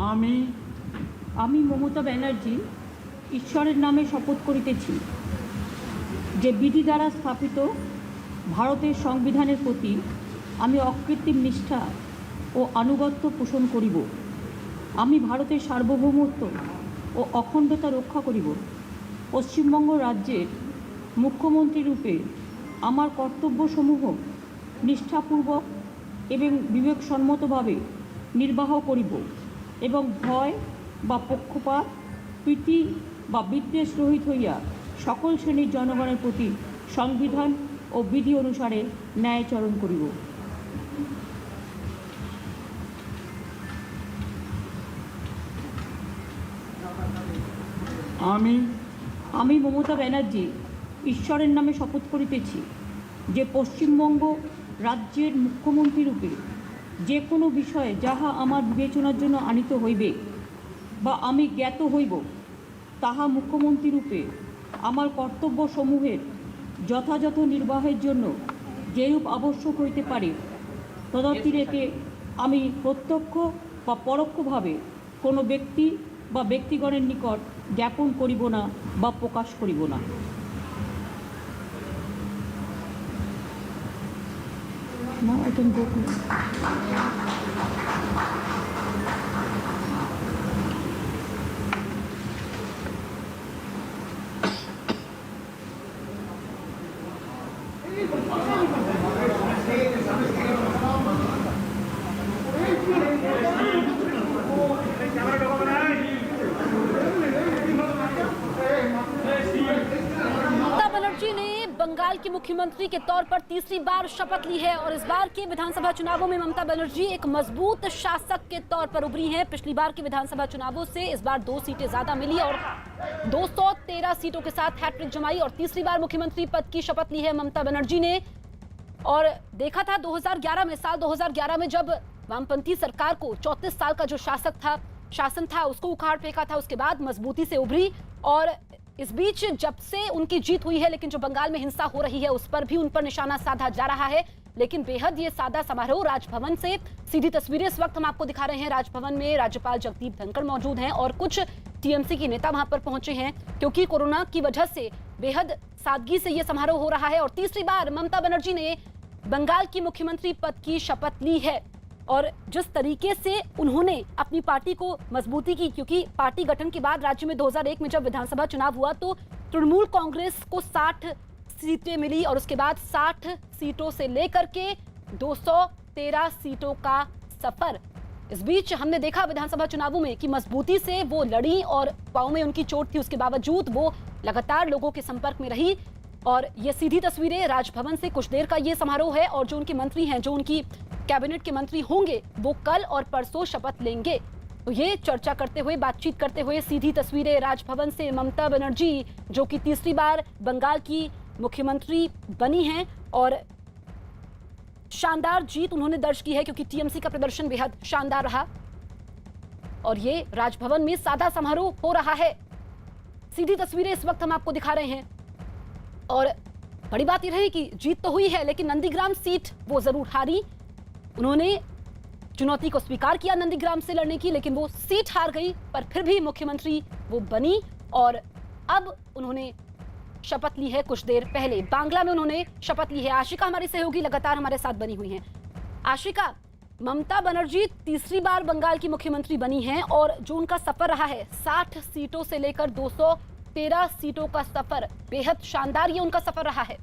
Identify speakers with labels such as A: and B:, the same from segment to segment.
A: আমি
B: আমি মমতা ব্যানার্জি ঈশ্বরের নামে শপথ করিতেছি যে বিধি দ্বারা স্থাপিত ভারতের সংবিধানের প্রতি আমি অকৃত্রিম নিষ্ঠা ও আনুগত্য পোষণ করিব। আমি ভারতের সার্বভৌমত্ব ও অখণ্ডতা রক্ষা করিব। পশ্চিমবঙ্গ রাজ্যের মুখ্যমন্ত্রী রূপে আমার কর্তব্যসমূহ নিষ্ঠাপূর্বক এবং বিবেকসম্মতভাবে নির্বাহ করিব এবং ভয় বা পক্ষপাত, প্রীতি বা বিদ্বেষ রহিত হইয়া সকল শ্রেণীর জনগণের প্রতি সংবিধান ও বিধি অনুসারে ন্যায়াচরণ করিব। আমি মমতা ব্যানার্জি ঈশ্বরের নামে শপথ করিতেছি যে পশ্চিমবঙ্গ রাজ্যের মুখ্যমন্ত্রী রূপে যে কোনো বিষয়ে যাহা আমার বিবেচনার জন্য আনিত হইবে বা আমি জ্ঞাত হইব, তাহা মুখ্যমন্ত্রী রূপে আমার কর্তব্যসমূহের যথাযথ নির্বাহের জন্য যেরূপ আবশ্যক হইতে পারে তদার্থী রেখে আমি প্রত্যক্ষ বা পরোক্ষভাবে কোনো ব্যক্তি বা ব্যক্তিগণের নিকট জ্ঞাপন করিব না বা প্রকাশ করিব না। Now I can go to
C: Mamata Banerjee ने बंगाल की मुख्यमंत्री के तौर पर तीसरी बार शपथ ली है और इस बार के विधानसभा चुनावों में ममता बनर्जी एक मजबूत शासक के तौर पर उभरी हैं। पिछली बार के विधानसभा चुनावों से इस बार 2 सीटें ज्यादा मिली और 213 सीटों के साथ हैट्रिक जमाई और तीसरी बार मुख्यमंत्री पद की शपथ ली है ममता बनर्जी ने। और देखा था 2011 में, साल 2011 में जब वामपंथी सरकार को 34 साल का जो शासन था उसको उखाड़ फेंका था, उसके बाद मजबूती से उभरी। और इस बीच जब से उनकी जीत हुई है, लेकिन जो बंगाल में हिंसा हो रही है उस पर भी उन पर निशाना साधा जा रहा है। लेकिन बेहद ये सादा समारोह राजभवन से सीधी तस्वीरें इस वक्त हम आपको दिखा रहे हैं। राजभवन में राज्यपाल जगदीप धनखड़ मौजूद हैं और कुछ टीएमसी के नेता वहां पर पहुंचे हैं, क्योंकि कोरोना की वजह से बेहद सादगी से यह समारोह हो रहा है। और तीसरी बार ममता बनर्जी ने बंगाल की मुख्यमंत्री पद की शपथ ली है और जिस तरीके से उन्होंने अपनी पार्टी को मजबूती की, क्योंकि पार्टी गठन के बाद राज्य में 2001 में जब विधानसभा चुनाव हुआ तो तृणमूल कांग्रेस को 60 सीटें मिली और उसके बाद 60 सीटों से लेकर के 213 सीटों का सफर। इस बीच हमने देखा विधानसभा चुनावों में कि मजबूती से वो लड़ी और पांव में उनकी चोट थी, उसके बावजूद वो लगातार लोगों के संपर्क में रही। और ये सीधी तस्वीरें राजभवन से कुछ देर का ये समारोह है और जो उनके मंत्री हैं, जो उनकी कैबिनेट के मंत्री होंगे, वो कल और परसों शपथ लेंगे। तो ये चर्चा करते हुए, बातचीत करते हुए सीधी तस्वीरें राजभवन से ममता बनर्जी, जो कि तीसरी बार बंगाल की मुख्यमंत्री बनी हैं और शानदार जीत उन्होंने दर्ज की है, क्योंकि टीएमसी का प्रदर्शन बेहद शानदार रहा। और ये राजभवन में सादा समारोह हो रहा है। सीधी तस्वीरें इस वक्त हम आपको दिखा रहे हैं। और बड़ी बात यह रही कि जीत तो हुई है, लेकिन नंदीग्राम सीट वो जरूर हारी। उन्होंने चुनौती को स्वीकार किया नंदीग्राम से लड़ने की, लेकिन वो सीट हार गई, पर फिर भी मुख्यमंत्री वो बनी। और अब उन्होंने शपथ ली है कुछ देर पहले, बांग्ला में उन्होंने शपथ ली है। आशिका हमारी सहयोगी लगातार हमारे साथ बनी हुई हैं। आशिका, ममता बनर्जी तीसरी बार बंगाल की मुख्यमंत्री बनी हैं और जो उनका सफर रहा है 60 सीटों से लेकर 213 सीटों का सफर, बेहद शानदार ये उनका सफर रहा है।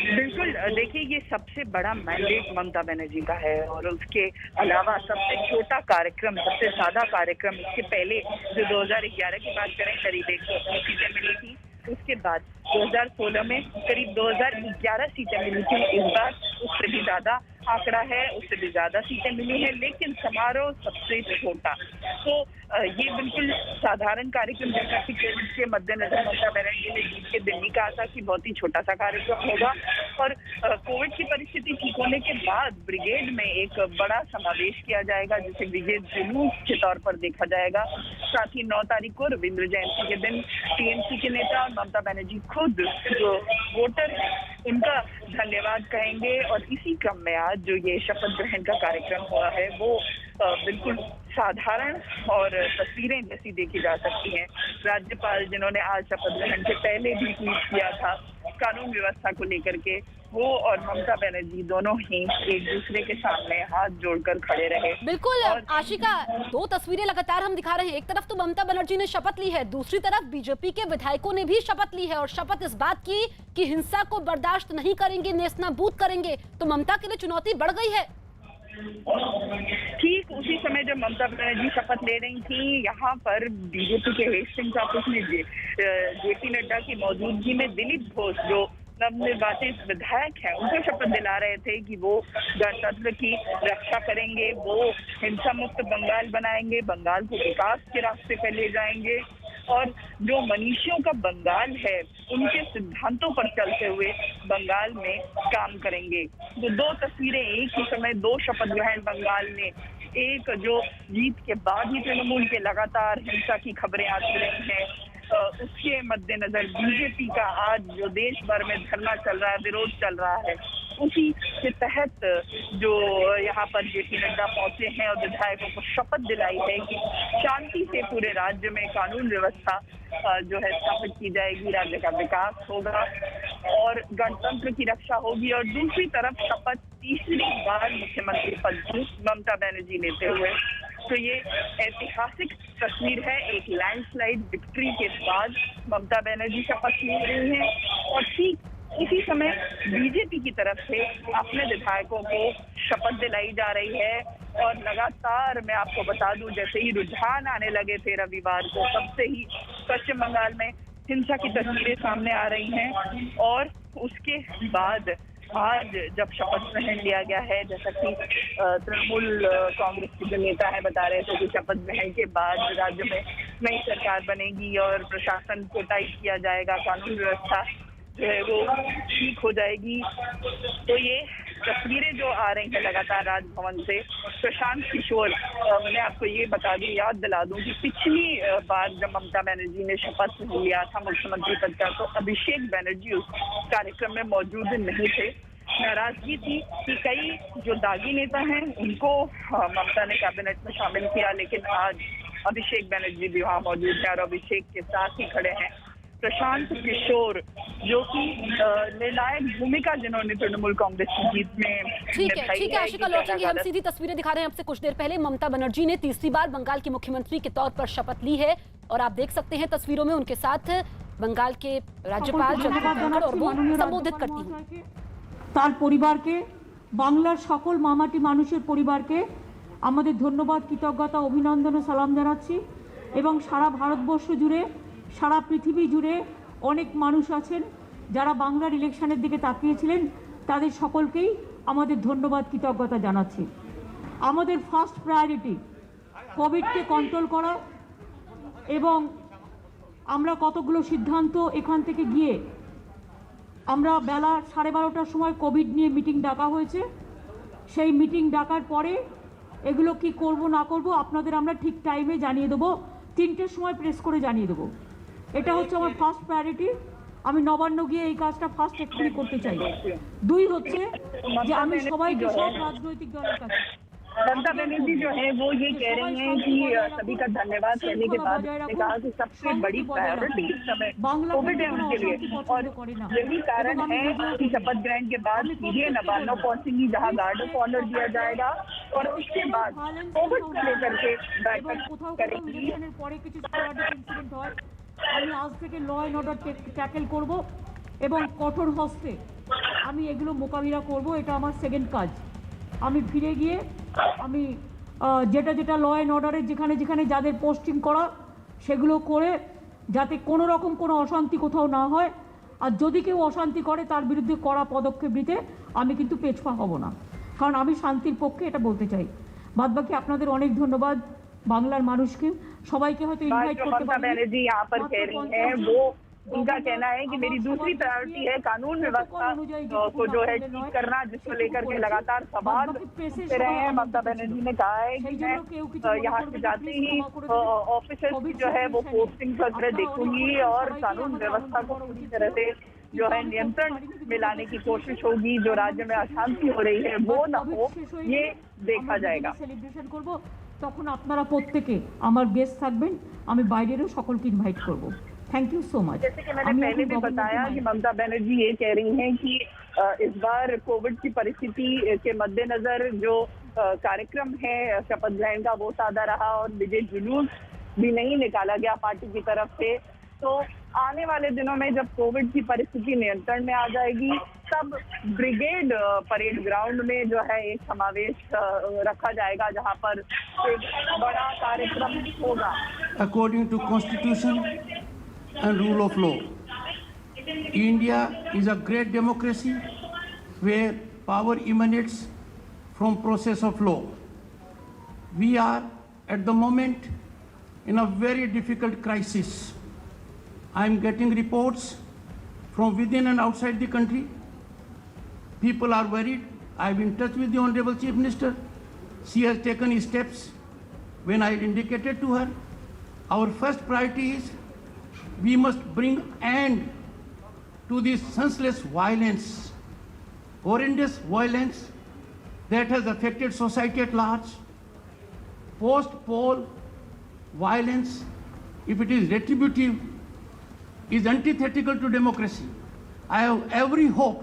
D: बिल्कुल, देखिए ये सबसे बड़ा मैंडेट ममता बनर्जी का है और उसके अलावा सबसे छोटा कार्यक्रम, सबसे सादा कार्यक्रम। इसके पहले जो 2011 की बात करें, करीब 180 सीटें मिली थी, उसके बाद 2016 में करीब 2011 सीटें मिली थी। इस बार उससे भी ज्यादा आंकड़ा है, उससे भी ज्यादा सीटें मिली हैं, लेकिन समारोह सबसे छोटा। तो ये बिल्कुल साधारण कार्यक्रम जैसा कि कोविड के मद्देनजर ममता बनर्जी ने जीत के दिन ही कहा था कि बहुत ही छोटा सा कार्यक्रम होगा। और कोविड की परिस्थिति ठीक होने के बाद ब्रिगेड में एक बड़ा समावेश किया जाएगा, जिसे ब्रिगेड जुलूस के तौर पर देखा जाएगा। साथ ही 9 तारीख को रविंद्र जयंती के दिन टीएमसी के नेता और ममता बनर्जी खुद जो वोटर हैं उनका धन्यवाद कहेंगे और इसी क्रम में आज जो ये शपथ ग्रहण का कार्यक्रम हुआ है वो बिल्कुल साधारण और तस्वीरें जैसी देखी जा सकती हैं। राज्यपाल जिन्होंने आज शपथ ग्रहण से पहले भी ट्वीट किया था कानून व्यवस्था को लेकर के, वो और ममता बनर्जी दोनों ही एक दूसरे के सामने हाथ जोड़कर खड़े रहे।
C: बिल्कुल आशिका, दो तस्वीरें लगातार हम दिखा रहे हैं। एक तरफ तो ममता बनर्जी ने शपथ ली है, दूसरी तरफ बीजेपी के विधायकों ने भी शपथ ली है और शपथ इस बात की कि हिंसा को बर्दाश्त नहीं करेंगे, नेस्तनाबूद करेंगे। तो ममता के लिए चुनौती बढ़ गई है।
D: ठीक उसी समय जब ममता बनर्जी शपथ ले रही थी, यहाँ पर बीजेपी के हेस्टिंग्स ऑफिस में जेपी नड्डा की मौजूदगी में दिलीप घोष जो नवनिर्वाचित विधायक हैं उनको शपथ दिला रहे थे कि वो गणतंत्र की रक्षा करेंगे, वो हिंसा मुक्त बंगाल बनाएंगे, बंगाल को विकास के रास्ते पर ले जाएंगे और जो मनीषियों का बंगाल है उनके सिद्धांतों पर चलते हुए बंगाल में काम करेंगे। तो दो तस्वीरें एक ही समय, दो शपथ ग्रहण बंगाल में। एक जो जीत के बाद ही तृणमूल के लगातार हिंसा की खबरें आती रही हैं, उसके मद्देनजर बीजेपी का आज जो देश भर में धरना चल रहा है, विरोध चल रहा है, उसी के तहत जो यहाँ पर जेपी नड्डा पहुंचे हैं और विधायकों को शपथ दिलाई है कि शांति से पूरे राज्य में कानून व्यवस्था जो है स्थापित की जाएगी, राज्य का विकास होगा और गणतंत्र की रक्षा होगी। और दूसरी तरफ शपथ तीसरी बार मुख्यमंत्री पद की ममता बनर्जी लेते हुए। तो ये ऐतिहासिक तस्वीर है। एक लैंडस्लाइड विक्ट्री के बाद ममता बनर्जी शपथ ले रही हैं और ठीक इसी समय बीजेपी की तरफ से अपने विधायकों को शपथ दिलाई जा रही है। और लगातार मैं आपको बता दूं, जैसे ही रुझान आने लगे थे रविवार को, तब से ही पश्चिम बंगाल में हिंसा की तस्वीरें सामने आ रही हैं और उसके बाद आज जब शपथ ग्रहण लिया गया है, जैसा कि तृणमूल कांग्रेस के जो नेता है बता रहे थे कि शपथ ग्रहण के बाद राज्य में नई सरकार बनेगी और प्रशासन को टाइट किया जाएगा, कानून व्यवस्था जो है वो ठीक हो जाएगी। तो ये तस्वीरें जो आ रही हैं लगातार राजभवन से, प्रशांत किशोर, मैं आपको ये बता दूं, याद दिला दूं कि पिछली बार जब ममता बनर्जी ने शपथ लिया था मुख्यमंत्री पद का, तो अभिषेक बनर्जी उस कार्यक्रम में मौजूद नहीं थे। नाराजगी थी कि कई जो दागी नेता हैं उनको ममता ने कैबिनेट में शामिल किया, लेकिन आज अभिषेक बनर्जी भी वहाँ मौजूद है और अभिषेक के साथ ही खड़े हैं प्रशांत किशोर, जो कि निर्णायक भूमिका जिन्होंने तृणमूल कांग्रेस की जीत में
C: ठीक है आशिका, लौटेंगे हम। सीधी तस्वीरें दिखा रहे हैं आपसे। कुछ देर पहले ममता बनर्जी ने तीसरी बार बंगाल की मुख्यमंत्री के तौर पर शपथ ली है और आप देख सकते हैं तस्वीरों में उनके साथ बंगाल के राज्यपाल जगदीप धनखड़ और वो संबोधित करती हैं
B: তার পরিবারকে, বাংলার সকল মামাটি মানুষের পরিবারকে আমাদের ধন্যবাদ, কৃতজ্ঞতা, অভিনন্দন ও সালাম জানাচ্ছি। এবং সারা ভারতবর্ষ জুড়ে, সারা পৃথিবী জুড়ে অনেক মানুষ আছেন যারা বাংলার ইলেকশনের দিকে তাকিয়েছিলেন, তাদের সকলকেই আমাদের ধন্যবাদ, কৃতজ্ঞতা জানাচ্ছি। আমাদের ফার্স্ট প্রায়োরিটি কোভিডকে কন্ট্রোল করা এবং আমরা কতগুলো সিদ্ধান্ত এখান থেকে গিয়ে আমরা বেলা 12:30টার সময় কোভিড নিয়ে মিটিং ডাকা হয়েছে। সেই মিটিং ডাকার পরে এগুলো কি করব না করব আপনাদের আমরা ঠিক টাইমে জানিয়ে দেবো, 3টের সময় প্রেস করে জানিয়ে দেবো। এটা হচ্ছে আমার ফার্স্ট প্রায়োরিটি। আমি নবান্ন গিয়ে এই কাজটা ফার্স্ট এক্ষুনি করতে চাই। 2 হচ্ছে যে আমি সবাইকে, সব রাজনৈতিক দলের কাছে
D: ममता बनर्जी जो है वो ये कह रही हैं कि सभी का धन्यवाद कहने के बाद उन्होंने कहा कि सबसे बड़ी प्रायोरिटी इस समय कोविड है उनके लिए और यही कारण है कि शपथ ग्रहण के बाद सीधे नवान्न पहुंचेंगी जहां गार्ड ऑफ ऑनर दिया जाएगा और उसके बाद कोविड को लेकर के बैठक करेंगी।
B: আমি আজ থেকে ল অ্যান্ড অর্ডার ট্যাকেল করব এবং কঠোর হস্তে আমি এগুলো মোকাবিলা করব। এটা আমার সেকেন্ড কাজ। আমি ফিরে গিয়ে আমি যেটা যেটা ল অ্যান্ড অর্ডারের যেখানে যেখানে যাদের পোস্টিং করা সেগুলো করে যাতে কোনো রকম কোনো অশান্তি কোথাও না হয়, আর যদি কেউ অশান্তি করে তার বিরুদ্ধে কড়া পদক্ষেপ নিতে আমি কিন্তু পেছপা হব না, কারণ আমি শান্তির পক্ষে, এটা বলতে চাই। বাদবাকি আপনাদের অনেক ধন্যবাদ বাংলার মানুষকে, সবাইকে হয়তো ইনভাইট করতে পারি।
D: बनर्जी यहाँ पर कह रही हैं, वो उनका कहना है कि मेरी दूसरी प्रायोरिटी है कानून व्यवस्था को जो है ठीक करना, जिसको लेकर के लगातार सवाल उठते रहे हैं। ममता बनर्जी ने कहा है कि मैं यहाँ से जाते ही ऑफिसर्स की जो है वो पोस्टिंग वगैरह देखूंगी और कानून व्यवस्था को पूरी तरह से जो है नियंत्रण में लाने की कोशिश होगी, जो राज्य में अशांति हो रही है वो ना हो, ये देखा जाएगा।
B: সেলিব্রেশন করব তখন আপনারা প্রত্যেকে আমার গেস্ট থাকবেন, আমি বাইরেরও সকলকে ইনভাইট করব। Thank you so much.
D: जैसे कि मैंने पहले भी बताया कि ममता बनर्जी ये कह रही हैं कि इस बार कोविड की परिस्थिति के मद्देनजर जो कार्यक्रम है शपथ ग्रहण का वो सादा रहा और विजय जुलूस भी नहीं निकाला गया पार्टी की तरफ से। तो आने वाले दिनों में जब कोविड की परिस्थिति नियंत्रण में आ जाएगी तब ब्रिगेड परेड ग्राउंड में जो है एक समावेश रखा जाएगा जहां पर एक बड़ा कार्यक्रम होगा।
A: According to Constitution and rule of law, India is a great democracy where power emanates from process of law. We are at the moment in a very difficult crisis. I am getting reports from within and outside the country. People are worried. I am in touch with the Honorable Chief Minister. She has taken steps when I indicated to her. Our first priority is we must bring end to this senseless violence, horrendous violence that has affected society at large. Post-poll violence, if it is retributive, is antithetical to democracy. I have every hope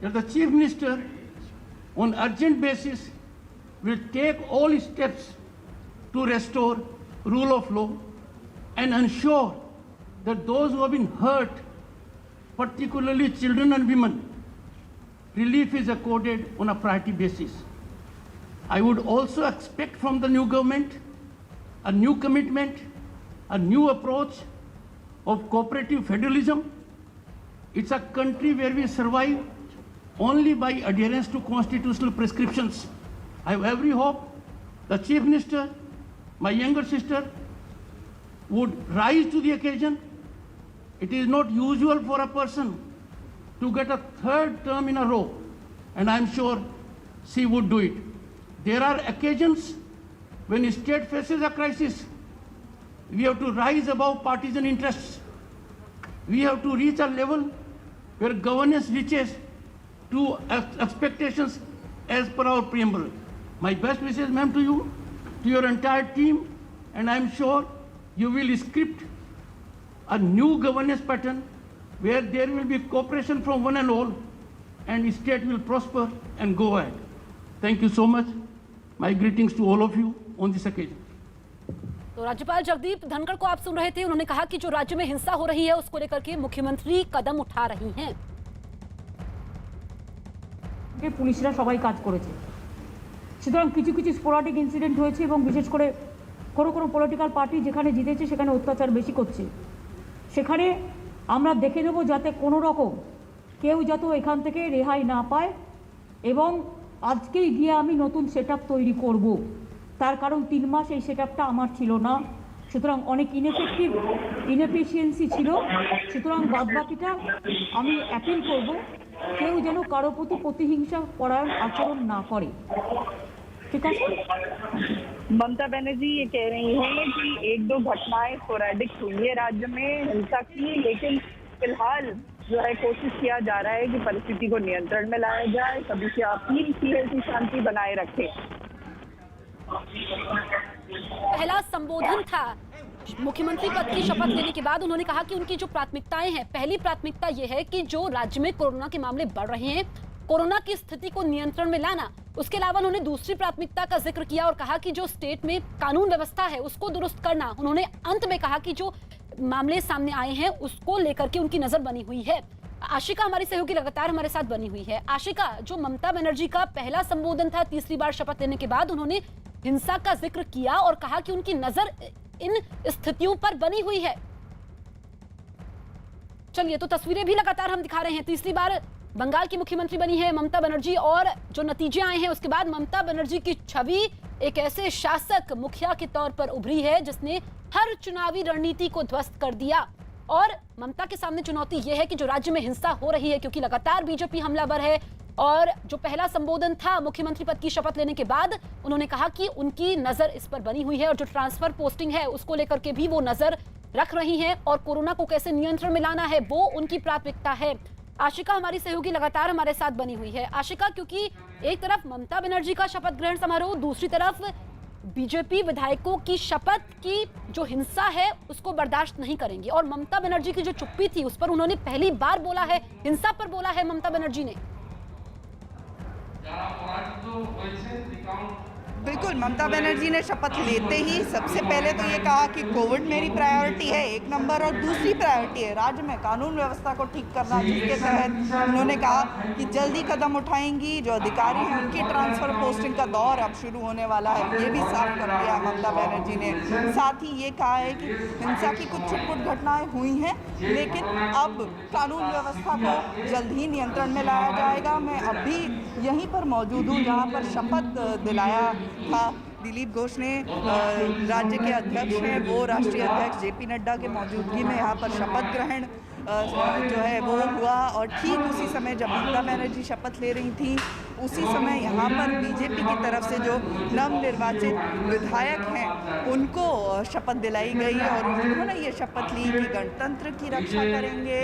A: that the Chief Minister on urgent basis will take all steps to restore rule of law and ensure that those who have been hurt, particularly children and women, relief is accorded on a priority basis. I would also expect from the new government a new commitment, a new approach of cooperative federalism. It's a country where we survive only by adherence to constitutional prescriptions. I have every hope the Chief Minister, my younger sister, would rise to the occasion. It is not usual for a person to get a third term in a row, and I am sure she would do it. There are occasions when the state faces a crisis. We have to rise above partisan interests. We have to reach a level where governance reaches to expectations as per our preamble. My best wishes, ma'am, to you, to your entire team, and I am sure you will script a new governance pattern where there will be cooperation from one and all, and the state will prosper and go ahead. Thank you so much. My greetings to all of you on this occasion.
C: तो राज्यपाल जगदीप धनखड़ को आप सुन रहे थे। उन्होंने कहा कि जो राज्य में हिंसा हो रही है उसको लेकर के मुख्यमंत्री कदम उठा रही हैं।
B: পুলিশরা সবাই কাজ করেছে, সুতরাং কিছু কিছু স্পোরাডিক ইনসিডেন্ট হয়েছে এবং বিশেষ করে কোনো কোনো পলিটিক্যাল পার্টি যেখানে জিতেছে সেখানে অত্যাচার বেশি করছে। সেখানে আমরা দেখে নেব যাতে কোনো রকম কেউ যাতে এখান থেকে রেহাই না পায়, এবং আজকেই গিয়ে আমি নতুন সেটআপ তৈরি করব। তার কারণ 3 মাস এই সেটআপটা আমার ছিল না, সুতরাং অনেক ইনএফিসিয়েন্সি ছিল। সুতরাং বাদবাকিটা আমি অ্যাপিল করব কেউ যেন কারো প্রতি প্রতিহিংসা পরায়ণ আচরণ না করে। ঠিক আছে?
D: ममता बनर्जी ये कह रही हैं कि 1-2 घटनाएं स्पोरेडिक हुई है राज्य में हिंसा की, लेकिन फिलहाल जो है कोशिश किया जा रहा है कि परिस्थिति को नियंत्रण में लाया जाए। सभी से अपील की है कि शांति बनाए रखें।
C: पहला संबोधन था मुख्यमंत्री पद की शपथ लेने के बाद। उन्होंने कहा कि उनकी जो प्राथमिकताएं हैं, पहली प्राथमिकता यह है कि जो राज्य में कोरोना के मामले बढ़ रहे हैं, कोरोना की स्थिति को नियंत्रण में लाना। उसके अलावा उन्होंने दूसरी प्राथमिकता का जिक्र किया और कहा कि जो स्टेट में कानून व्यवस्था है उसको दुरुस्त करना। उन्होंने अंत में कहा कि जो मामले सामने आए हैं उसको लेकर के उनकी नजर बनी हुई है। आशिका हमारी सहयोगी लगातार हमारे साथ बनी हुई है। आशिका, जो ममता बनर्जी का पहला संबोधन था तीसरी बार शपथ लेने के बाद, उन्होंने हिंसा का जिक्र किया और कहा कि उनकी नजर इन स्थितियों पर बनी हुई है। चलिए, तो तस्वीरें भी लगातार हम दिखा रहे हैं। तीसरी बार बंगाल की मुख्यमंत्री बनी है ममता बनर्जी, और जो नतीजे आए हैं उसके बाद ममता बनर्जी की छवि एक ऐसे शासक मुखिया के तौर पर उभरी है जिसने हर चुनावी रणनीति को ध्वस्त कर दिया। और ममता के सामने चुनौती यह है कि जो राज्य में हिंसा हो रही है, क्योंकि लगातार बीजेपी हमलावर है, और जो पहला संबोधन था मुख्यमंत्री पद की शपथ लेने के बाद, उन्होंने कहा कि उनकी नजर इस पर बनी हुई है और जो ट्रांसफर पोस्टिंग है उसको लेकर के भी वो नजर रख रही हैं और कोरोना को कैसे नियंत्रण में लाना है वो उनकी प्राथमिकता है। आशिका हमारी सहयोगी लगातार हमारे साथ बनी हुई है। आशिका, क्योंकि एक तरफ ममता बनर्जी का शपथ ग्रहण समारोह, दूसरी तरफ बीजेपी विधायकों की शपथ की जो हिंसा है उसको बर्दाश्त नहीं करेंगी, और ममता बनर्जी की जो चुप्पी थी उस पर उन्होंने पहली बार बोला है, हिंसा पर बोला है ममता बनर्जी ने।
E: बिल्कुल, ममता बनर्जी ने शपथ लेते ही सबसे पहले तो ये कहा कि कोविड मेरी प्रायोरिटी है 1 नंबर, और दूसरी प्रायोरिटी है राज्य में कानून व्यवस्था को ठीक करना, जिसके तहत उन्होंने कहा कि जल्दी कदम उठाएंगी। जो अधिकारी हैं उनकी ट्रांसफर पोस्टिंग का दौर अब शुरू होने वाला है, ये भी साफ कर दिया ममता बनर्जी ने। साथ ही ये कहा है कि हिंसा की कुछ छुटपुट घटनाएं हुई हैं, लेकिन अब कानून व्यवस्था को जल्द ही नियंत्रण में लाया जाएगा। मैं अभी यहीं पर मौजूद हूँ जहाँ पर शपथ दिलाया था दिलीप घोष ने, राज्य के अध्यक्ष हैं वो, राष्ट्रीय अध्यक्ष जेपी नड्डा के मौजूदगी में यहाँ पर शपथ ग्रहण जो है वो हुआ। और ठीक उसी समय जब ममता बनर्जी शपथ ले रही थी, उसी समय यहाँ पर बीजेपी की तरफ से जो नवनिर्वाचित विधायक हैं उनको शपथ दिलाई गई, और उन्होंने ये शपथ ली कि गणतंत्र की रक्षा करेंगे,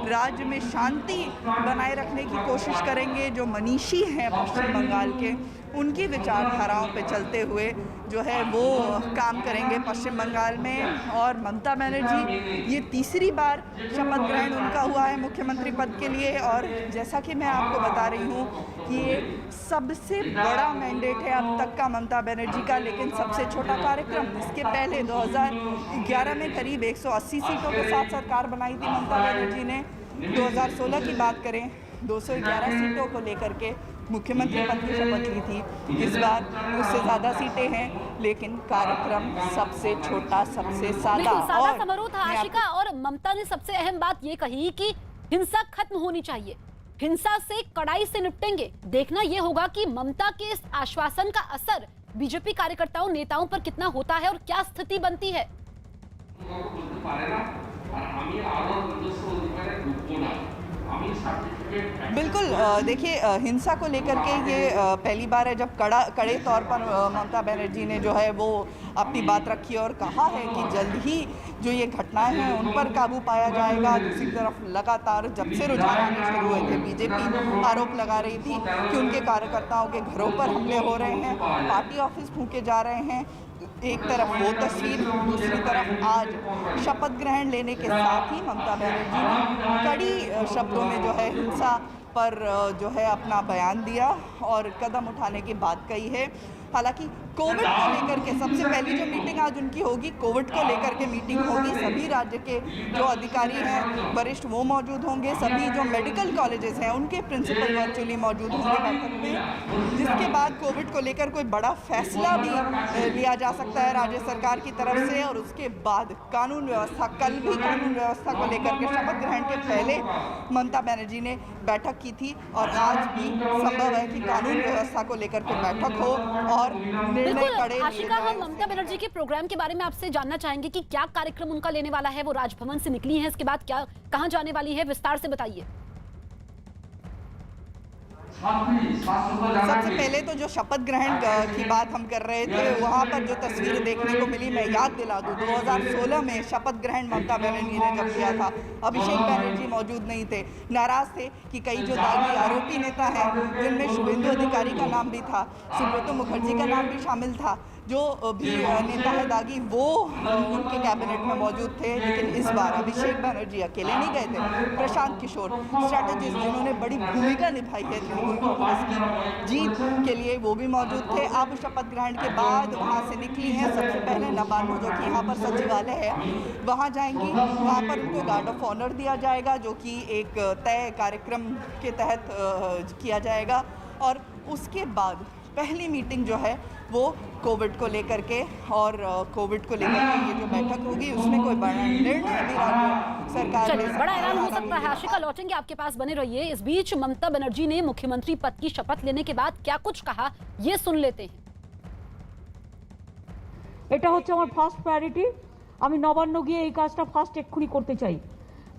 E: राज्य में शांति बनाए रखने की कोशिश करेंगे, जो मनीषी हैं पश्चिम बंगाल के उनकी विचारधाराओं पे चलते हुए जो है वो काम करेंगे पश्चिम बंगाल में। और ममता बनर्जी ये तीसरी बार शपथ ग्रहण उनका हुआ है मुख्यमंत्री पद के लिए, और जैसा कि मैं आपको बता रही हूँ कि ये सबसे बड़ा मैंडेट है अब तक का ममता बनर्जी का, लेकिन सबसे छोटा कार्यक्रम। इसके पहले 2011 में करीब 180 सीटों के साथ सरकार बनाई थी ममता बनर्जी ने। 2016 की बात करें 211 सीटों को लेकर के मुख्यमंत्री पद की शपथ ली थी। इस बार उससे ज़्यादा सीटें हैं, लेकिन कार्यक्रम सबसे छोटा, सबसे सादा
C: और समारोह था आशिका। और ममता ने सबसे अहम बात ये कही कि हिंसा खत्म होनी चाहिए, हिंसा से कड़ाई से निपटेंगे। देखना ये होगा कि ममता के इस आश्वासन का असर बीजेपी कार्यकर्ताओं नेताओं पर कितना होता है और क्या स्थिति बनती है।
E: बिल्कुल, देखिए हिंसा को लेकर के ये पहली बार है जब कड़े तौर पर ममता बनर्जी ने जो है वो अपनी बात रखी और कहा है कि जल्द ही जो ये घटनाएं हैं उन पर काबू पाया जाएगा। दूसरी तरफ लगातार जब से रुझान आने शुरू हुए थे, बीजेपी आरोप लगा रही थी कि उनके कार्यकर्ताओं के घरों पर हमले हो रहे हैं, पार्टी ऑफिस फूंके जा रहे हैं। एक तरफ वो तस्वीर, दूसरी तरफ आज शपथ ग्रहण लेने के साथ ही ममता बनर्जी ने कड़ी शब्दों में जो है हिंसा पर जो है अपना बयान दिया और कदम उठाने की बात कही है। हालांकि कोविड को लेकर के सबसे पहली जो मीटिंग आज उनकी होगी, कोविड को लेकर के मीटिंग होगी। सभी राज्य के जो अधिकारी हैं वरिष्ठ वो मौजूद होंगे, सभी जो मेडिकल कॉलेजेस हैं उनके प्रिंसिपल वर्चुअली मौजूद होंगे बैठक में, जिसके बाद कोविड को लेकर कोई बड़ा फैसला भी लिया जा सकता है राज्य सरकार की तरफ से। और उसके बाद कानून व्यवस्था, कल भी कानून व्यवस्था को लेकर के शपथ ग्रहण के पहले ममता बनर्जी ने बैठक की थी, और आज भी संभव है कि कानून व्यवस्था को लेकर के बैठक हो और
C: बिल्कुल आशिका, हम ममता बनर्जी के प्रोग्राम के बारे में आपसे जानना चाहेंगे कि क्या कार्यक्रम उनका लेने वाला है। वो राजभवन से निकली हैं, इसके बाद क्या कहां जाने वाली है, विस्तार से बताइए।
E: सबसे पहले तो जो शपथ ग्रहण की बात हम कर रहे थे, वहाँ पर जो तस्वीरें देखने को मिली, मैं याद दिला दूँ 2016 में शपथ ग्रहण ममता बनर्जी ने जब किया था, अभिषेक बनर्जी मौजूद नहीं थे, नाराज थे कि कई जो दागी आरोपी नेता हैं, जिनमें शुभेंदु अधिकारी का नाम भी था, सुब्रत मुखर्जी का नाम भी शामिल था, जो भी नेता है दागी वो उनके कैबिनेट में मौजूद थे। लेकिन इस बार अभिषेक बनर्जी अकेले नहीं गए थे, प्रशांत किशोर स्ट्रैटेजिस्ट जिन्होंने बड़ी भूमिका निभाई है तृणमूल कांग्रेस की जीत के लिए, वो भी मौजूद थे। अब शपथ ग्रहण के बाद वहाँ से निकली हैं, सबसे पहले नबानो जो कि यहाँ पर सचिवालय है वहाँ जाएंगी, वहाँ पर उनको गार्ड ऑफ ऑनर दिया जाएगा, जो कि एक तय कार्यक्रम के तहत किया जाएगा। और उसके बाद पहली मीटिंग जो है वो कोविड को लेकर के, और कोविड को लेकर के ये जो बैठक होगी उसमें कोई बड़ा निर्णय भी राज्य सरकार ने
C: बड़ा ऐलान हो सकता है। आशिका, लौटेंगे आपके पास, बने रहिए। इस बीच ममता बनर्जी ने मुख्यमंत्री पद की शपथ लेने के बाद क्या कुछ कहा, ये सुन लेते हैं।
B: এটা হচ্ছে আমার ফার্স্ট প্রায়োরিটি, আমি নবান্ন গিয়ে এই কাজটা ফার্স্ট এক্ষুনি করতে চাই।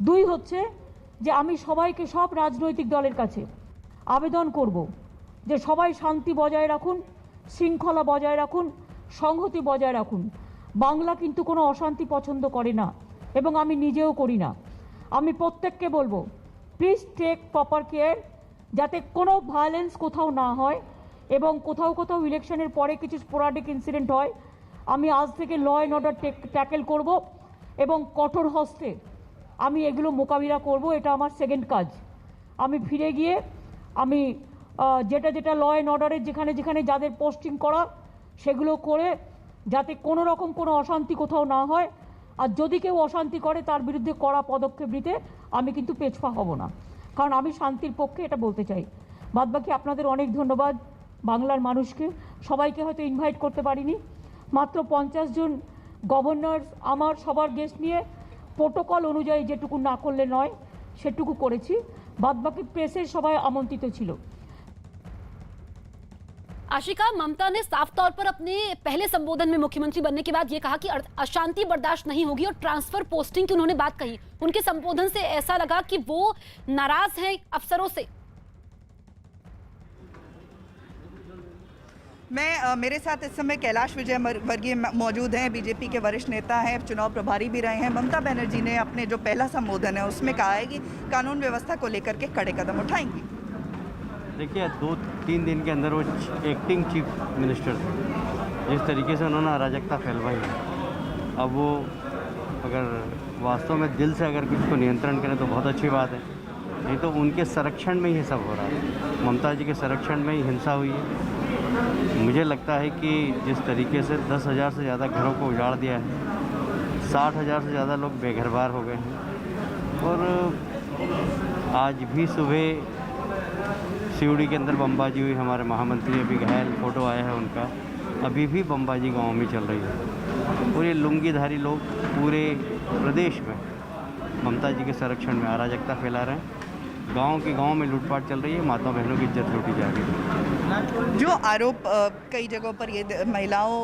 B: দুই হচ্ছে যে আমি সবাইকে, সব রাজনৈতিক দলের কাছে আবেদন করব যে সবাই শান্তি বজায় রাখুন, শৃঙ্খলা বজায় রাখুন, সংহতি বজায় রাখুন। বাংলা কিন্তু কোনো অশান্তি পছন্দ করে না। এবং আমি নিজেও করি না। আমি প্রত্যেককে বলবো, প্লিজ টেক প্রপার কেয়ার যাতে কোনো ভায়োলেন্স কোথাও না হয়, এবং কোথাও কোথাও ইলেকশনের পরে কিছু স্পোরাডিক ইনসিডেন্ট হয়। আমি আজ থেকে ল অ্যান্ড অর্ডার ট্যাকেল করব এবং কঠোর হস্তে আমি এগুলো মোকাবিলা করব। এটা আমার সেকেন্ড কাজ। আমি ফিরে গিয়ে আমি যেটা ল অ্যান্ড অর্ডারের যেখানে যেখানে যাদের পোস্টিং করা সেগুলো করে যাতে কোনো রকম কোনো অশান্তি কোথাও না হয়, আর যদি কেউ অশান্তি করে তার বিরুদ্ধে কড়া পদক্ষেপ নিতে আমি কিন্তু পেছপা হব না, কারণ আমি শান্তির পক্ষে, এটা বলতে চাই। বাদবাকি আপনাদের অনেক ধন্যবাদ বাংলার মানুষকে। সবাইকে হয়তো ইনভাইট করতে পারিনি, মাত্র 50 জন গভর্নর আমার সবার গেস্ট নিয়ে প্রোটোকল অনুযায়ী যেটুকু না করলে নয় সেটুকু করেছি। বাদবাকি প্রেসের সবাই আমন্ত্রিত ছিল।
C: आशिका, ममता ने साफ तौर पर अपने पहले संबोधन में मुख्यमंत्री बनने के बाद ये कहा कि अशांति बर्दाश्त नहीं होगी, और ट्रांसफर पोस्टिंग की उन्होंने बात कही। उनके संबोधन से ऐसा लगा कि वो नाराज हैं अफसरों से।
E: मेरे साथ इस समय कैलाश विजयवर्गीय मौजूद हैं, बीजेपी के वरिष्ठ नेता हैं, चुनाव प्रभारी भी रहे हैं। ममता बनर्जी ने अपने जो पहला संबोधन है उसमें कहा है कि कानून व्यवस्था को लेकर के कड़े कदम उठाएंगी।
F: देखिए, 2-3 दिन के अंदर वो एक्टिंग चीफ मिनिस्टर थे, जिस तरीके से उन्होंने अराजकता फैलवाई है, अब वो अगर वास्तव में दिल से अगर कुछ को नियंत्रण करें तो बहुत अच्छी बात है, नहीं तो उनके संरक्षण में ही ये सब हो रहा है। ममता जी के संरक्षण में ही हिंसा हुई है। मुझे लगता है कि जिस तरीके से 10,000 से ज़्यादा घरों को उजाड़ दिया है, 60,000 से ज़्यादा लोग बेघरबार हो गए हैं, और आज भी सुबह सीवड़ी के अंदर बमबाजी हुई, हमारे महामंत्री अभी घायल, फ़ोटो आया है उनका, अभी भी बमबाजी गांव में चल रही है। और ये लुंगीधारी लोग पूरे प्रदेश में ममता जी के संरक्षण में अराजकता फैला रहे हैं। गांव के गांव में लूटपाट चल रही है, माता बहनों की इज्जत लूटी जा रही है।
E: जो आरोप कई जगहों पर ये महिलाओं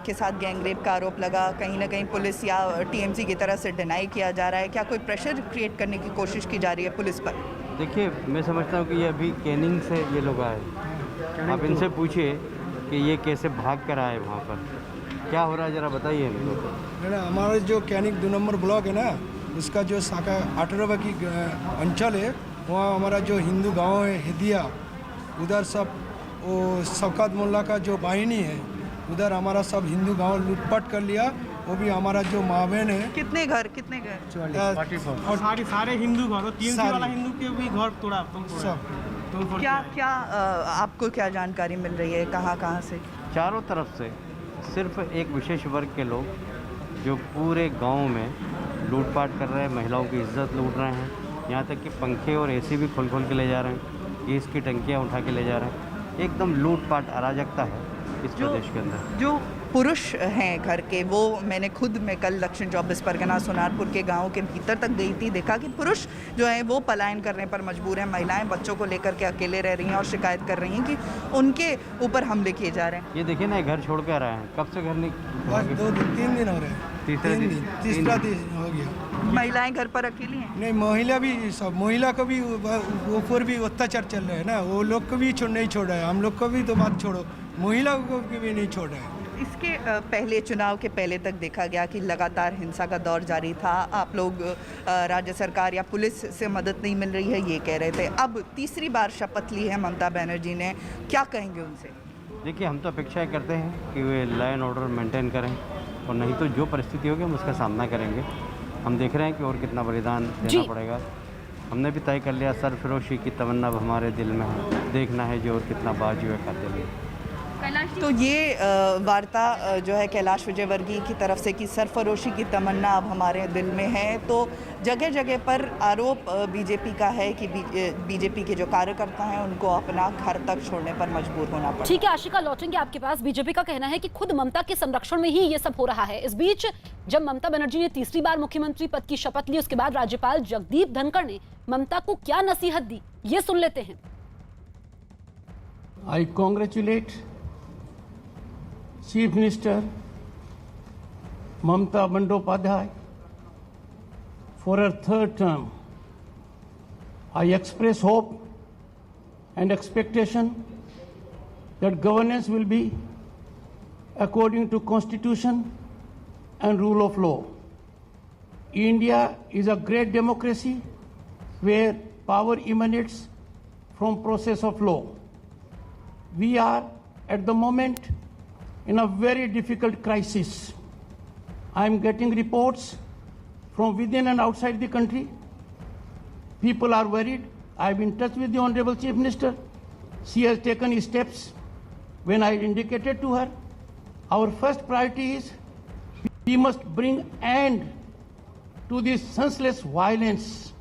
E: के साथ गैंगरेप का आरोप लगा, कहीं ना कहीं पुलिस या टीएमसी की तरफ से डिनाई किया जा रहा है, क्या कोई प्रेशर क्रिएट करने की कोशिश की जा रही है पुलिस पर?
F: देखिए, मैं समझता हूँ कि ये अभी कैनिंग से ये लोग आए, आप इनसे पूछिए कि ये कैसे भाग कर आए, वहाँ पर क्या हो रहा है, ज़रा बताइए इनको।
G: ना हमारा जो कैनिक 2 नंबर ब्लॉक है ना, उसका जो शाखा 18 की अंचल है, वहाँ हमारा जो हिंदू गांव है हिदिया, उधर सब वो शौकत मोल्ला का जो वाहिनी है, उधर हमारा सब हिंदू गांव लूटपाट कर लिया। वो भी हमारा जो माँ बहन है,
E: कितने घर
G: और
H: सारे हिंदू घर, 300 वाला हिंदू के भी घर तोड़ा
G: सब।
E: क्या आपको क्या जानकारी मिल रही है, कहाँ से?
F: चारों तरफ से सिर्फ एक विशेष वर्ग के लोग जो पूरे गांव में लूटपाट कर रहे हैं, महिलाओं की इज्जत लूट रहे हैं, यहाँ तक कि पंखे और एसी भी खोल के ले जा रहे हैं, गैस की टंकियाँ उठा के ले जा रहे हैं। एकदम लूटपाट अराजकता है इस प्रदेश के अंदर।
E: जो पुरुष हैं घर के, वो मैंने खुद में कल दक्षिण 24 परगना सोनारपुर के गांव के भीतर तक गई थी, देखा कि पुरुष जो है वो पलायन करने पर मजबूर हैं, महिलाएं बच्चों को लेकर के अकेले रह रही हैं और शिकायत कर रही हैं कि उनके ऊपर हमले किए जा रहे हैं।
F: ये देखिए ना, घर छोड़ कर आए हैं, कब से घर नहीं,
G: 2-3 दिन हो रहे हैं, तीसरा दिन हो गया।
E: महिलाएं घर पर अकेली हैं?
G: नहीं, महिला भी सब, महिला को भी ऊपर भी अत्याचार चल रहा है ना, वो लोग को भी नहीं छोड़ रहा है, हम लोग को भी तो बात छोड़ो, महिला को भी नहीं छोड़ रहा है।
E: इसके पहले चुनाव के पहले तक देखा गया कि लगातार हिंसा का दौर जारी था, आप लोग राज्य सरकार या पुलिस से मदद नहीं मिल रही है ये कह रहे थे। अब तीसरी बार शपथ ली है ममता बनर्जी ने, क्या कहेंगे उनसे?
F: देखिए, हम तो अपेक्षाएं करते हैं कि वे लॉ एंड ऑर्डर मेंटेन करें, और नहीं तो जो परिस्थिति होगी हम उसका सामना करेंगे। हम देख रहे हैं कि और कितना बलिदान देना पड़ेगा। हमने भी तय कर लिया, सरफरोशी की तमन्ना अब हमारे दिल में है, देखना है जो और कितना बाजू है खाते लिए।
E: तो ये वार्ता जो है कैलाश विजयवर्गीय की तरफ से कि सरफरोशी की तमन्ना अब हमारे दिल में है, तो जगह जगह पर आरोप बीजेपी का है कि बीजेपी के जो कार्यकर्ता हैं उनको अपना घर तक छोड़ने पर मजबूर होना पड़ा।
C: ठीक है आशिका, लौटेंगे आपके पास। बीजेपी का कहना है कि खुद ममता के संरक्षण में ही ये सब हो रहा है। इस बीच जब ममता बनर्जी ने तीसरी बार मुख्यमंत्री पद की शपथ ली, उसके बाद राज्यपाल जगदीप धनखड़ ने ममता को क्या नसीहत दी, ये सुन लेते हैं।
A: I congratulate Chief Minister Mamata Bandyopadhyay for her third term. I express hope and expectation that governance will be according to Constitution and rule of law. India is a great democracy where power emanates from process of law. We are at the moment in a very difficult crisis. I am getting reports from within and outside the country. People are worried. I have been in touch with the Honorable Chief Minister. She has taken steps when I indicated to her. Our first priority is we must bring end to this senseless violence.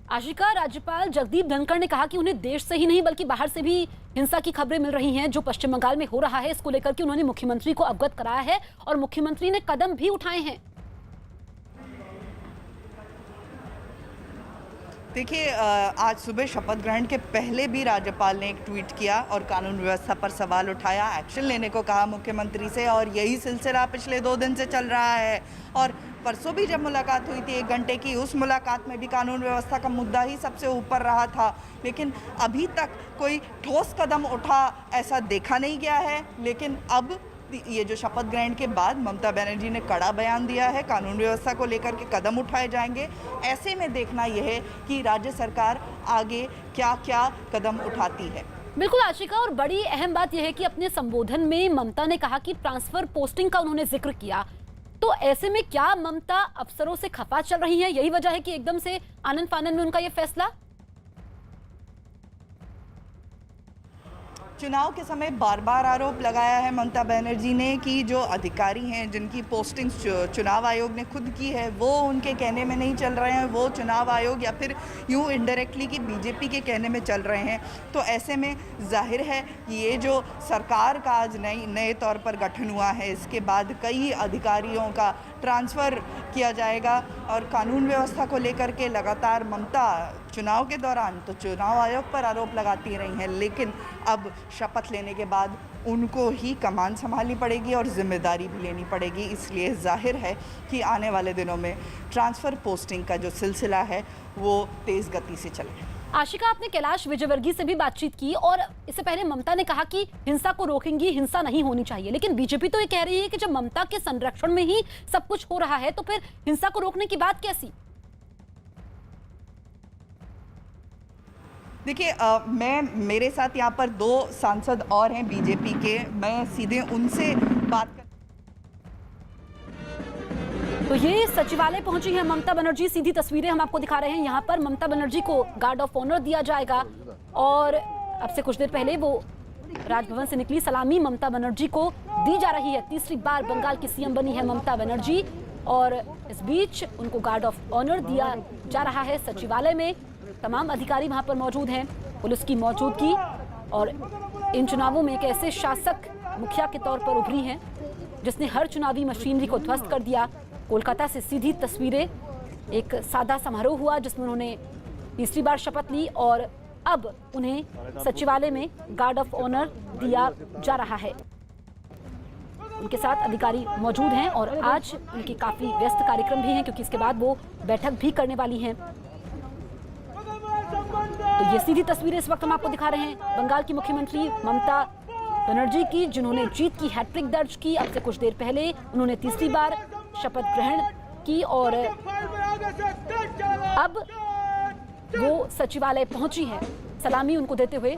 C: Ashika, राज्यपाल जगदीप धनखड़ ने कहा कि उन्हें देश से ही नहीं बल्कि बाहर से भी हिंसा की खबरें मिल रही हैं जो पश्चिम बंगाल में हो रहा है। इसको लेकर के उन्होंने मुख्यमंत्री को अवगत कराया है और मुख्यमंत्री ने कदम भी उठाए हैं।
E: देखिए, आज सुबह शपथ ग्रहण के पहले भी राज्यपाल ने एक ट्वीट किया और कानून व्यवस्था पर सवाल उठाया, एक्शन लेने को कहा मुख्यमंत्री से, और यही सिलसिला पिछले 2 दिन से चल रहा है। और परसों भी जब मुलाकात हुई थी 1 घंटे की, उस मुलाकात में भी कानून व्यवस्था का मुद्दा ही सबसे ऊपर रहा था। लेकिन अभी तक कोई ठोस कदम उठा ऐसा देखा नहीं गया है। लेकिन अब ये जो शपथ ग्रहण के बाद ममता बनर्जी ने कड़ा बयान दिया है, कानून व्यवस्था को लेकर के कदम उठाए जाएंगे। ऐसे में देखना यह है कि राज्य सरकार आगे क्या क्या कदम उठाती है।
C: बिल्कुल आशिका, और बड़ी अहम बात यह है कि अपने संबोधन में ममता ने कहा कि ट्रांसफर पोस्टिंग का उन्होंने जिक्र किया। तो ऐसे में क्या ममता अफसरों से खफा चल रही है? यही वजह है कि एकदम से आनन फानन में उनका यह फैसला।
E: चुनाव के समय बार बार आरोप लगाया है ममता बनर्जी ने कि जो अधिकारी हैं जिनकी पोस्टिंग्स चुनाव आयोग ने खुद की है वो उनके कहने में नहीं चल रहे हैं, वो चुनाव आयोग या फिर यूँ इनडायरेक्टली कि बीजेपी के कहने में चल रहे हैं। तो ऐसे में जाहिर है कि ये जो सरकार का आज नए तौर पर गठन हुआ है, इसके बाद कई अधिकारियों का ट्रांसफ़र किया जाएगा। और कानून व्यवस्था को लेकर के लगातार ममता चुनाव के दौरान तो चुनाव आयोग पर आरोप लगाती रही हैं, लेकिन अब शपथ लेने के बाद उनको ही कमान संभालनी पड़ेगी और जिम्मेदारी भी लेनी पड़ेगी। इसलिए जाहिर है कि आने वाले दिनों में ट्रांसफ़र पोस्टिंग का जो सिलसिला है वो तेज़ गति से चले।
C: आशिका, आपने कैलाश विजयवर्गीय से भी बातचीत की और इससे पहले ममता ने कहा कि हिंसा को रोकेंगी, हिंसा नहीं होनी चाहिए। लेकिन बीजेपी तो ये कह रही है कि जब ममता के संरक्षण में ही सब कुछ हो रहा है तो फिर हिंसा को रोकने की बात कैसी?
E: देखिए, मेरे साथ यहाँ पर 2 सांसद और हैं बीजेपी के, मैं सीधे उनसे बात कर।
C: तो ये सचिवालय पहुंची है ममता बनर्जी। सीधी तस्वीरें हम आपको दिखा रहे हैं। यहाँ पर ममता बनर्जी को गार्ड ऑफ ऑनर दिया जाएगा और अब से कुछ देर पहले वो राजभवन से निकली। सलामी ममता बनर्जी को दी जा रही है। तीसरी बार बंगाल की सीएम बनी है ममता बनर्जी और इस बीच उनको गार्ड ऑफ ऑनर दिया जा रहा है सचिवालय में। तमाम अधिकारी वहां पर मौजूद हैं, पुलिस की मौजूदगी। और इन चुनावों में एक ऐसे शासक मुखिया के तौर पर उभरी हैं जिसने हर चुनावी मशीनरी को ध्वस्त कर दिया। कोलकाता से सीधी तस्वीरें, एक सादा समारोह हुआ जिसमें उन्होंने तीसरी बार शपथ ली और अब उन्हें सचिवालय में गार्ड ऑफ ऑनर दिया जा रहा है। उनके साथ अधिकारी मौजूद हैं और आज उनके काफी व्यस्त कार्यक्रम भी हैं क्योंकि इसके बाद वो बैठक भी करने वाली हैं। तो ये सीधी तस्वीरें इस वक्त हम आपको दिखा रहे हैं बंगाल की मुख्यमंत्री ममता बनर्जी की, जिन्होंने जीत की हैट्रिक दर्ज की। अब से कुछ देर पहले उन्होंने तीसरी बार शपथ ग्रहण की और अब वो सचिवालय पहुंची है सलामी उनको देते हुए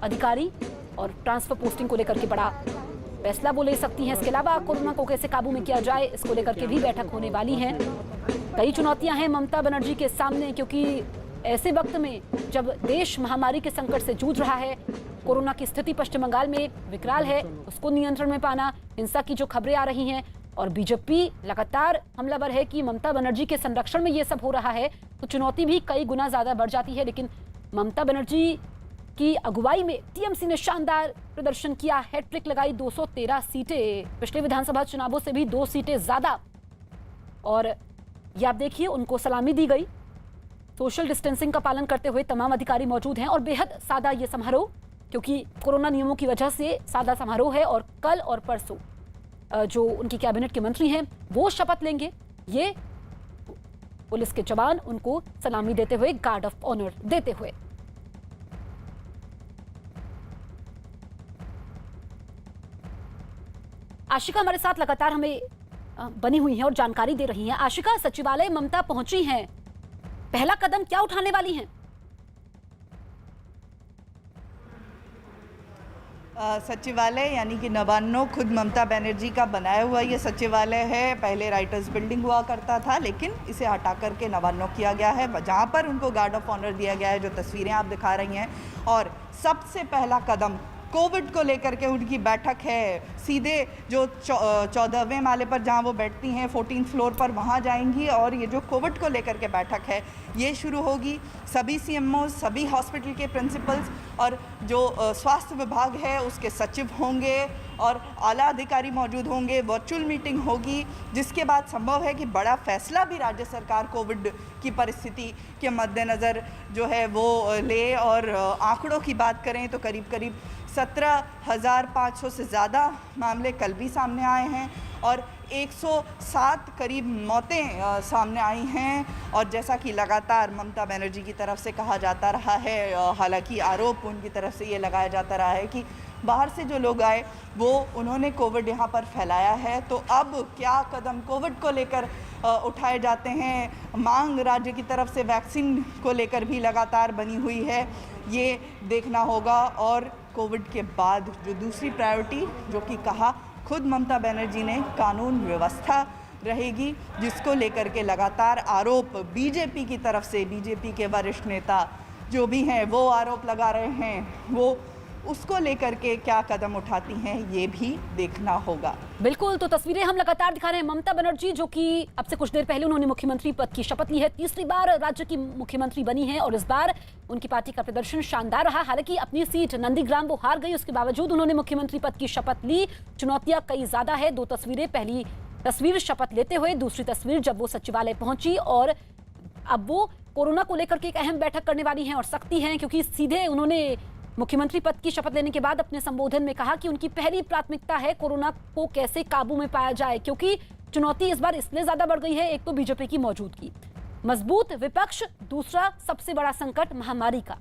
C: अधिकारी। और ट्रांसफर पोस्टिंग को लेकर के बड़ा फैसला वो ले सकती हैं। इसके अलावा कोरोना को कैसे काबू में किया जाए इसको लेकर के भी बैठक होने वाली है। कई चुनौतियां हैं ममता बनर्जी के सामने क्योंकि ऐसे वक्त में जब देश महामारी के संकट से जूझ रहा है, कोरोना की स्थिति पश्चिम बंगाल में विकराल है, उसको नियंत्रण में पाना, हिंसा की जो खबरें आ रही हैं और बीजेपी लगातार हमलावर है कि ममता बनर्जी के संरक्षण में ये सब हो रहा है, तो चुनौती भी कई गुना ज्यादा बढ़ जाती है। लेकिन ममता बनर्जी की अगुवाई में टीएमसी ने शानदार प्रदर्शन किया, हैट्रिक लगाई, 213 सीटें, पिछले विधानसभा चुनावों से भी 2 सीटें ज्यादा। और ये आप देखिए उनको सलामी दी गई, सोशल डिस्टेंसिंग का पालन करते हुए तमाम अधिकारी मौजूद हैं और बेहद सादा ये समारोह क्योंकि कोरोना नियमों की वजह से सादा समारोह है। और कल और परसों जो उनकी कैबिनेट के मंत्री हैं वो शपथ लेंगे, ये पुलिस के जवान उनको सलामी देते हुए, गार्ड ऑफ ऑनर देते हुए। आशिका हमारे साथ लगातार हमें बनी हुई हैं और जानकारी दे रही हैं। आशिका, सचिवालय ममता पहुंची हैं, पहला कदम क्या उठाने वाली हैं?
E: सचिवालय यानी कि नवान्नो खुद ममता बनर्जी का बनाया हुआ ये सचिवालय है। पहले राइटर्स बिल्डिंग हुआ करता था, लेकिन इसे हटा करके नवान्नो किया गया है, जहाँ पर उनको गार्ड ऑफ ऑनर दिया गया है, जो तस्वीरें आप दिखा रही हैं। और सबसे पहला कदम कोविड को लेकर के उनकी बैठक है। सीधे जो 14वें माले पर जहां वो बैठती हैं 14th फ्लोर पर, वहां जाएंगी और ये जो कोविड को लेकर के बैठक है ये शुरू होगी। सभी सीएमओ, सभी हॉस्पिटल के प्रिंसिपल्स और जो स्वास्थ्य विभाग है उसके सचिव होंगे और आला अधिकारी मौजूद होंगे। वर्चुअल मीटिंग होगी, जिसके बाद संभव है कि बड़ा फैसला भी राज्य सरकार कोविड की परिस्थिति के मद्देनज़र जो है वो ले। और आंकड़ों की बात करें तो करीब करीब 17,500 से ज़्यादा मामले कल भी सामने आए हैं और 107 करीब मौतें सामने आई हैं। और जैसा कि लगातार ममता बनर्जी की तरफ से कहा जाता रहा है, हालांकि आरोप उनकी तरफ से ये लगाया जाता रहा है कि बाहर से जो लोग आए वो उन्होंने कोविड यहाँ पर फैलाया है। तो अब क्या कदम कोविड को लेकर उठाए जाते हैं? मांग राज्य की तरफ से वैक्सीन को लेकर भी लगातार बनी हुई है, ये देखना होगा। और कोविड के बाद जो दूसरी प्रायोरिटी, जो कि कहा खुद ममता बनर्जी ने, कानून व्यवस्था रहेगी, जिसको लेकर के लगातार आरोप बीजेपी की तरफ से, बीजेपी के वरिष्ठ नेता जो भी हैं वो आरोप लगा रहे हैं। वो उसको लेकर के क्या कदम उठाती हैं ये भी देखना होगा।
C: बिल्कुल, तो तस्वीरें हम लगातार दिखा रहे हैं। ममता बनर्जी जो कि अब से कुछ देर पहले उन्होंने मुख्यमंत्री पद की शपथ ली है, तीसरी बार राज्य की मुख्यमंत्री बनी है और इस बार उनकी पार्टी का प्रदर्शन शानदार रहा। हालांकि अपनी सीट नंदीग्राम वो हार गई, उसके बावजूद उन्होंने मुख्यमंत्री पद की शपथ ली। चुनौतियां कई ज्यादा है। दो तस्वीरें, पहली तस्वीर शपथ लेते हुए, दूसरी तस्वीर जब वो सचिवालय पहुंची और अब वो कोरोना को लेकर के एक अहम बैठक करने वाली हैं और सख्ती हैं, क्योंकि सीधे उन्होंने मुख्यमंत्री पद की शपथ लेने के बाद अपने संबोधन में कहा कि उनकी पहली प्राथमिकता है कोरोना को कैसे काबू में पाया जाए, क्योंकि चुनौती इस बार इसलिए ज्यादा बढ़ गई है। एक तो बीजेपी की मौजूदगी, मजबूत विपक्ष, दूसरा सबसे बड़ा संकट महामारी का।